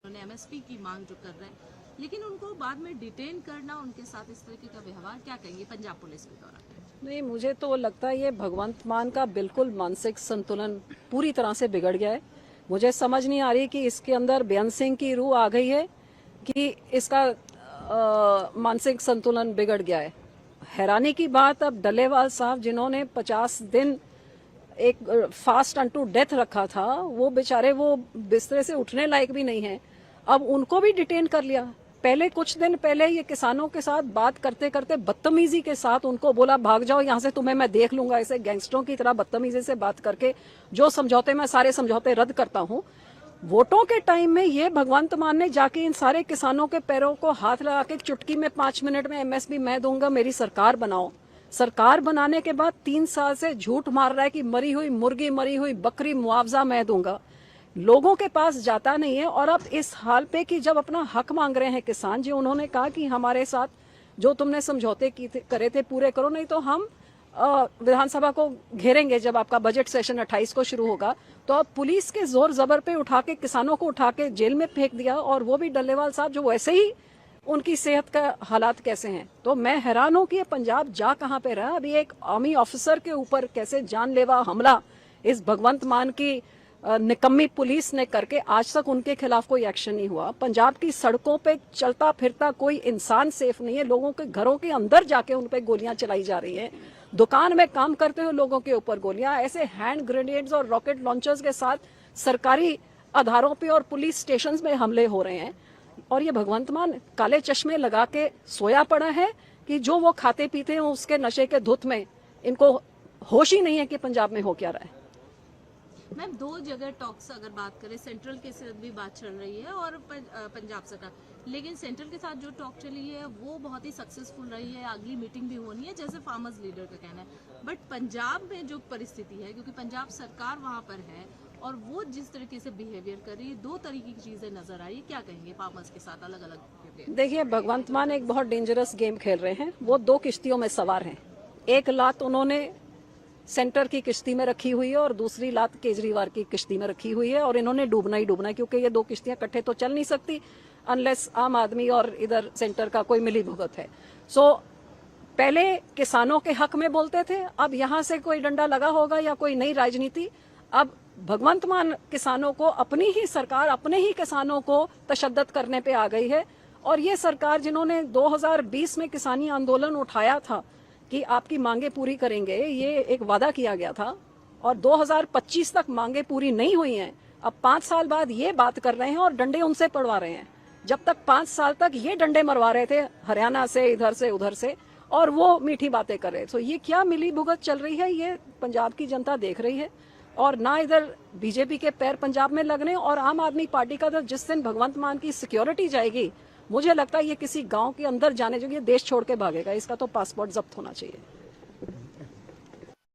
उन्होंने एमएसपी की मांग जो कर रहे हैं, लेकिन उनको बाद में डिटेन करना, उनके साथ इस तरीके का व्यवहार, क्या कहेंगे पंजाब पुलिस के दौरान? नहीं, मुझे तो लगता है ये भगवंत मान का बिल्कुल मानसिक संतुलन पूरी तरह से बिगड़ गया है। मुझे समझ नहीं आ रही कि इसके अंदर बेअंत सिंह की रूह आ गई है कि इसका मानसिक संतुलन बिगड़ गया है। हैरानी की बात, अब डल्लेवाल साहब जिन्होंने 50 दिन एक फास्ट अनटू डेथ रखा था, वो बेचारे वो बिस्तरे से उठने लायक भी नहीं है, अब उनको भी डिटेन कर लिया। पहले कुछ दिन पहले ये किसानों के साथ बात करते करते बदतमीजी के साथ उनको बोला भाग जाओ यहाँ से, तुम्हें मैं देख लूंगा। ऐसे गैंगस्टरों की तरह बदतमीजी से बात करके जो समझौते, मैं सारे समझौते रद्द करता हूँ। वोटों के टाइम में ये भगवंत मान ने जाके इन सारे किसानों के पैरों को हाथ लगा के चुटकी में 5 मिनट में एमएसपी मैं दूंगा, मेरी सरकार बनाओ। सरकार बनाने के बाद 3 साल से झूठ मार रहा है कि मरी हुई मुर्गी, मरी हुई बकरी मुआवजा मैं दूंगा। लोगों के पास जाता नहीं है। और अब इस हाल पे कि जब अपना हक मांग रहे हैं किसान जी, उन्होंने कहा कि हमारे साथ जो तुमने समझौते करे थे पूरे करो, नहीं तो हम विधानसभा को घेरेंगे जब आपका बजट सेशन 28 को शुरू होगा। तो अब पुलिस के जोर जबर पे उठा के किसानों को उठा के जेल में फेंक दिया, और वो भी डल्लेवाल साहब जो वैसे ही उनकी सेहत का हालात कैसे हैं। तो मैं हैरान हूं कि ये पंजाब जा कहां पे रहा। अभी एक आर्मी ऑफिसर के ऊपर कैसे जानलेवा हमला इस भगवंत मान की निकम्मी पुलिस ने करके आज तक उनके खिलाफ कोई एक्शन नहीं हुआ। पंजाब की सड़कों पे चलता फिरता कोई इंसान सेफ नहीं है। लोगों के घरों के अंदर जाके उन पे गोलियां चलाई जा रही हैं। दुकान में काम करते हुए लोगों के ऊपर गोलियां, ऐसे हैंड ग्रेनेड्स और रॉकेट लॉन्चर्स के साथ सरकारी आधारों पे और पुलिस स्टेशन में हमले हो रहे हैं। और ये भगवंत मान काले चश्मे लगा के सोया पड़ा है कि जो वो खाते पीते हैं उसके नशे के धुत में इनको होश ही नहीं है कि पंजाब में हो क्या रहा है। मैम, 2 जगह टॉक्स अगर बात करें, सेंट्रल के साथ भी बात चल रही है और पंजाब सरकार, लेकिन सेंट्रल के साथ जो टॉक चली है वो बहुत ही सक्सेसफुल रही है। अगली मीटिंग भी होनी है जैसे फार्मर्स लीडर का कहना है। बट पंजाब में जो परिस्थिति है, क्योंकि पंजाब सरकार वहां पर है और वो जिस तरीके से बिहेवियर कर रही है, 2 तरीके की चीजें नजर आई। क्या कहेंगे फार्मर्स के साथ अलग अलग? देखिए, भगवंत मान एक बहुत डेंजरस गेम खेल रहे हैं। वो 2 किश्तियों में सवार हैं। एक लात उन्होंने सेंटर की किश्ती में रखी हुई है और दूसरी लात केजरीवाल की किश्ती में रखी हुई है, और इन्होंने डूबना ही डूबना है, क्योंकि ये 2 किश्तियां इकट्ठे तो चल नहीं सकती अनलेस आम आदमी और इधर सेंटर का कोई मिली भुगत है। सो पहले किसानों के हक में बोलते थे, अब यहां से कोई डंडा लगा होगा या कोई नई राजनीति। अब भगवंत मान किसानों को, अपनी ही सरकार अपने ही किसानों को तशद्दद करने पे आ गई है। और ये सरकार जिन्होंने 2020 में किसानी आंदोलन उठाया था कि आपकी मांगे पूरी करेंगे, ये एक वादा किया गया था, और 2025 तक मांगे पूरी नहीं हुई हैं। अब 5 साल बाद ये बात कर रहे हैं और डंडे उनसे पड़वा रहे हैं। जब तक 5 साल तक ये डंडे मरवा रहे थे हरियाणा से, इधर से उधर से, और वो मीठी बातें कर रहे। तो ये क्या मिली भुगत चल रही है, ये पंजाब की जनता देख रही है। और ना इधर बीजेपी के पैर पंजाब में लगने, और आम आदमी पार्टी का तो जिस दिन भगवंत मान की सिक्योरिटी जाएगी, मुझे लगता है ये किसी गांव के अंदर जाने जो ये देश छोड़ के भागेगा। इसका तो पासपोर्ट जब्त होना चाहिए।